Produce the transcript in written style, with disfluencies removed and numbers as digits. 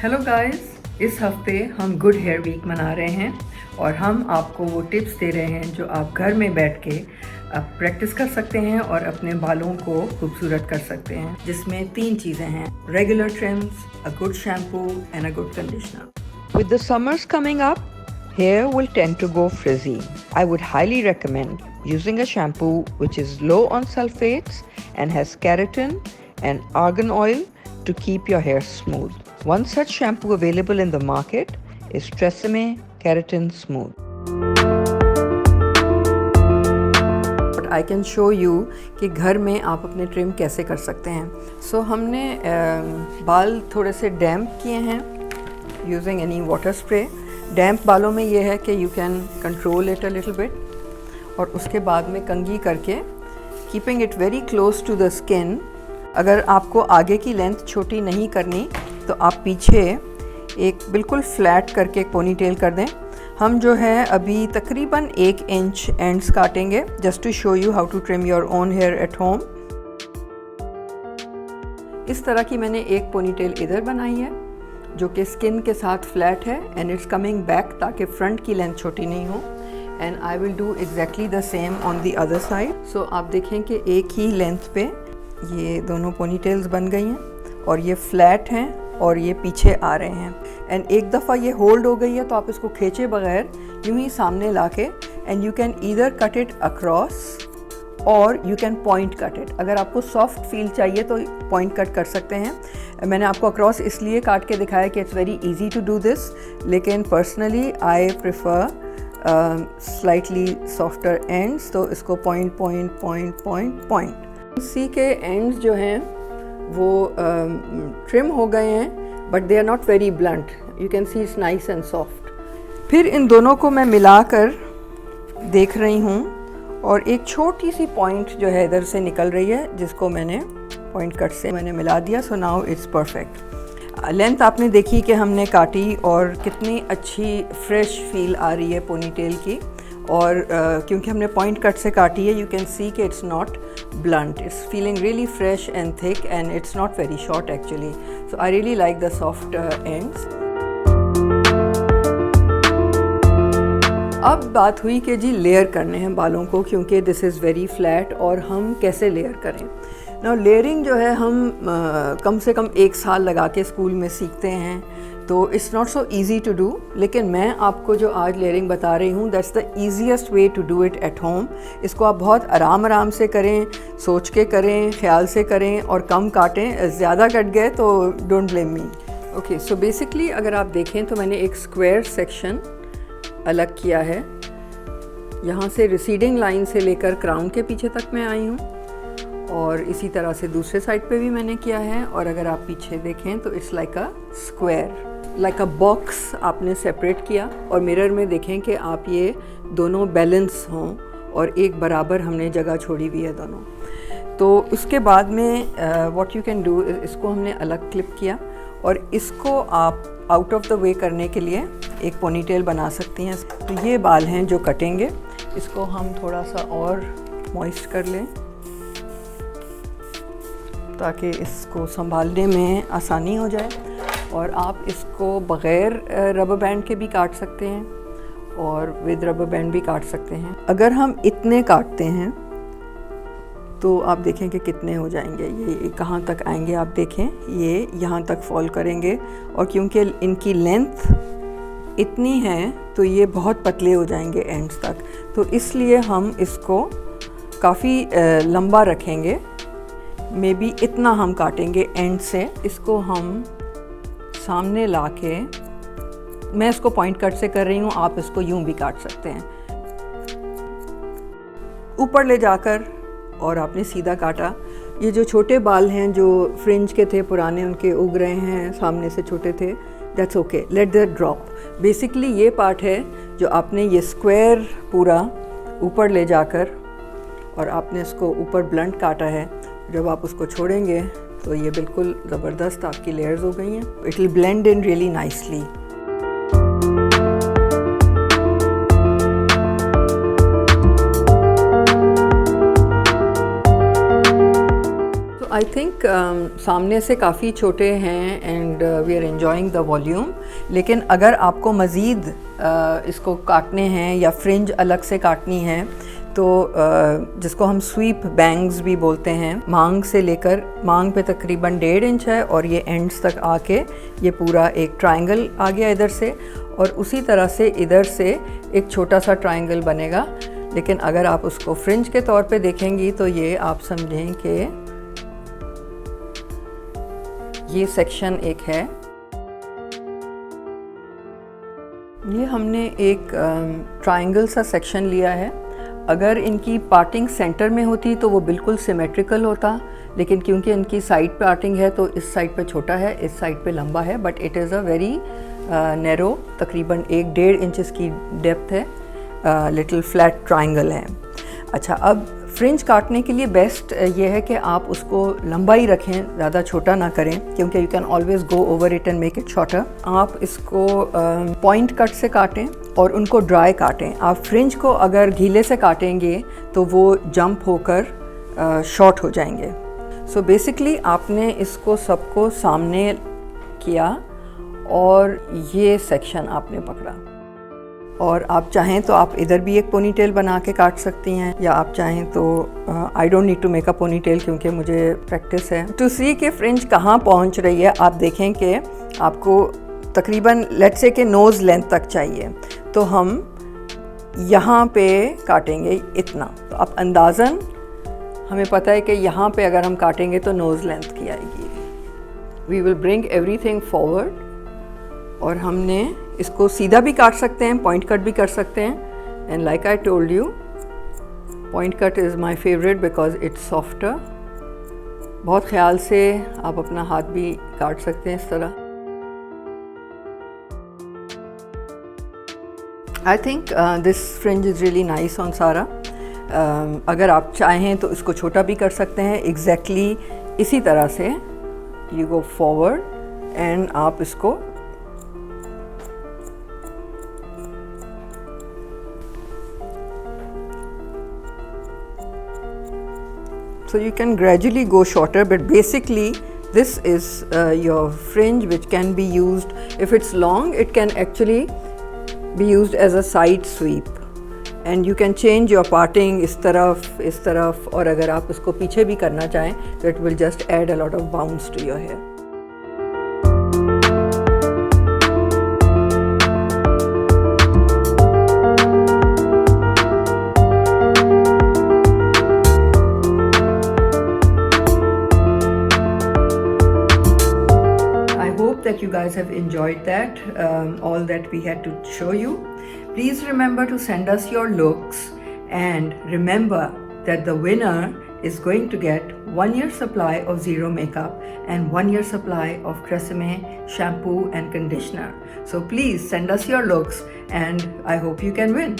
Hello guys, इस हफ्ते हम गुड हेयर वीक मना रहे हैं और हम आपको वो टिप्स दे रहे हैं जो आप घर में बैठ के आप प्रैक्टिस कर सकते हैं और अपने बालों को खूबसूरत कर सकते हैं, जिसमें 3 चीज़ें हैं: regular TRIMS, a good shampoo and a good conditioner. With the summers coming up, hair will tend to go frizzy. I would highly recommend using a shampoo which is low on sulfates and has keratin and argan oil to keep your hair smooth. One such shampoo available in the market is Tresemme Keratin Smooth. But I can show you कि घर में आप अपने trim कैसे कर सकते हैं. सो हमने बाल थोड़े से डैम्प किए हैं using any water spray. Damp बालों में ये है कि you can control it a little bit, और उसके बाद में कंघी करके keeping it very close to the skin. अगर आपको आगे की लेंथ छोटी नहीं करनी तो आप पीछे एक बिल्कुल फ्लैट करके एक पोनी टेल कर दें. हम जो है अभी तकरीबन 1 इंच एंड्स काटेंगे just to show you how to trim your own hair at home. इस तरह की मैंने एक पोनी टेल इधर बनाई है जो कि स्किन के साथ फ्लैट है एंड इट्स कमिंग बैक ताकि फ्रंट की लेंथ छोटी नहीं हो. And I will do exactly the same on the other side. So आप देखें कि एक ही लेंथ पे ये दोनों पोनी टेल्स बन गई हैं और ये फ्लैट हैं और ये पीछे आ रहे हैं. एंड एक दफ़ा ये होल्ड हो गई है तो आप इसको खींचे बगैर यूं ही सामने लाके and you can either cut it across और you can point cut it. अगर आपको सॉफ्ट फील चाहिए तो पॉइंट कट कर सकते हैं. मैंने आपको अक्रॉस इसलिए काट के दिखाया कि it's very easy to do this, लेकिन personally I prefer slightly softer ends. तो इसको point point point point point. See के एंड्स जो हैं वो ट्रिम हो गए हैं but they are not very blunt. You can see it's nice and soft. फिर इन दोनों को मैं मिलाकर देख रही हूँ और एक छोटी सी पॉइंट जो है इधर से निकल रही है जिसको मैंने पॉइंट कट से मैंने मिला दिया. So now it's perfect. Length आपने देखी कि हमने काटी और कितनी अच्छी फ्रेश फील आ रही है पोनी टेल की. और क्योंकि हमने पॉइंट कट से काटी है, यू कैन सी कि it's not blunt. It's feeling really fresh and thick and it's not very short actually. So I really like the soft ends. अब बात हुई कि जी लेयर करने हैं बालों को, क्योंकि दिस इज़ वेरी फ्लैट और हम कैसे लेयर करें. नाउ लेयरिंग जो है हम कम से कम 1 साल लगा के स्कूल में सीखते हैं, तो it's not so easy to do. लेकिन मैं आपको जो आज लेयरिंग बता रही हूँ that's the easiest way to do it at home. इसको आप बहुत आराम से करें, सोच के करें, ख्याल से करें और कम काटें. ज़्यादा कट गए तो don't blame me. Okay, so basically अगर आप देखें तो मैंने एक स्क्वायर सेक्शन अलग किया है. यहाँ से रिसीडिंग लाइन से लेकर क्राउन के पीछे तक मैं आई हूँ और इसी तरह से दूसरे साइड पे भी मैंने किया है. और अगर आप पीछे देखें तो it's like a square, like a box आपने सेपरेट किया. और मिरर में देखें कि आप ये दोनों बैलेंस हों और एक बराबर हमने जगह छोड़ी हुई है दोनों. तो उसके बाद में व्हाट यू कैन डू, इसको हमने अलग क्लिप किया और इसको आप आउट ऑफ द वे करने के लिए एक पोनीटेल बना सकती हैं. तो ये बाल हैं जो कटेंगे. इसको हम थोड़ा सा और मॉइस्ट कर लें ताकि इसको संभालने में आसानी हो जाए. और आप इसको बग़ैर रबर बैंड के भी काट सकते हैं और विद रबर बैंड भी काट सकते हैं. अगर हम इतने काटते हैं तो आप देखें कि कितने हो जाएंगे. ये कहाँ तक आएंगे आप देखें, ये यहाँ तक फॉल करेंगे. और क्योंकि इनकी लेंथ इतनी है तो ये बहुत पतले हो जाएंगे एंड्स तक. तो इसलिए हम इसको काफ़ी लंबा रखेंगे. मे बी इतना हम काटेंगे एंड से. इसको हम सामने लाके, मैं इसको पॉइंट कट से कर रही हूँ, आप इसको यूं भी काट सकते हैं. ऊपर ले जाकर और आपने सीधा काटा. ये जो छोटे बाल हैं जो फ्रिंज के थे पुराने, उनके उग रहे हैं, सामने से छोटे थे, that's okay, let that drop. Basically ये पार्ट है जो आपने ये स्क्वायर पूरा ऊपर ले जाकर और आपने इसको ऊपर ब्लंट काटा है. जब आप उसको छोड़ेंगे तो ये बिल्कुल ज़बरदस्त आपकी लेयर्स हो गई हैं. It will blend in really nicely. I think सामने से काफ़ी छोटे हैं and we are enjoying the volume, लेकिन अगर आपको मज़ीद इसको काटने हैं या फ्रिंज अलग से काटनी है तो जिसको हम स्वीप बैंग्स भी बोलते हैं, मांग से लेकर मांग पे तकरीबन 1.5 इंच है और ये एंड्स तक आके ये पूरा एक ट्रायंगल आ गया इधर से, और उसी तरह से इधर से एक छोटा सा ट्रायंगल बनेगा। लेकिन अगर आप उसको फ्रिंज के तौर पे देखेंगी तो ये आप समझें कि ये सेक्शन एक है। ये हमने एक ट्रायंगल सा सेक्शन लिया है। अगर इनकी पार्टिंग सेंटर में होती तो वो बिल्कुल सिमेट्रिकल होता, लेकिन क्योंकि इनकी साइड पार्टिंग है तो इस साइड पे छोटा है, इस साइड पे लंबा है, but it is a very narrow, तकरीबन 1.5 इंच की डेप्थ है, लिटिल फ्लैट ट्रायंगल है। अच्छा, अब फ्रिंज काटने के लिए बेस्ट ये है कि आप उसको लंबा ही रखें, ज़्यादा छोटा ना करें, क्योंकि you can always go over it and make it shorter. आप इसको पॉइंट कट से काटें और उनको ड्राई काटें। आप फ्रिंज को अगर गीले से काटेंगे तो वो जंप होकर शॉर्ट हो जाएंगे। सो बेसिकली आपने इसको सबको सामने किया और ये सेक्शन आपने पकड़ा, और आप चाहें तो आप इधर भी एक पोनीटेल बना के काट सकती हैं, या आप चाहें तो I don't need to make a ponytail क्योंकि मुझे प्रैक्टिस है। टू सी के फ्रिंज कहाँ पहुँच रही है, आप देखें कि आपको तकरीबन लेट्स से के नोज़ लेंथ तक चाहिए, तो हम यहाँ पे काटेंगे इतना। तो आप अंदाज़न हमें पता है कि यहाँ पे अगर हम काटेंगे तो नोज़ लेंथ की आएगी। We will bring everything forward, और हमने इसको सीधा भी काट सकते हैं, पॉइंट कट भी कर सकते हैं। And like I told you, point cut is my favourite because it's softer. बहुत ख्याल से आप अपना हाथ भी काट सकते हैं इस तरह। I think this fringe is really nice on सारा। अगर आप चाहें तो इसको छोटा भी कर सकते हैं, एग्जैक्टली इसी तरह से यू गो फॉरवर्ड एंड आप इसको so you can gradually go shorter, but basically this is your fringe which can be used, if it's long it can actually be used as a side sweep, and you can change your parting इस तरफ, और अगर आप इसको पीछे भी करना चाहें तो it will just add a lot of bounce to your hair. That you guys have enjoyed that, all that we had to show you. Please remember to send us your looks, and remember that the winner is going to get 1 year supply of Zero makeup and 1 year supply of Tresemme shampoo and conditioner. So please send us your looks, and I hope you can win.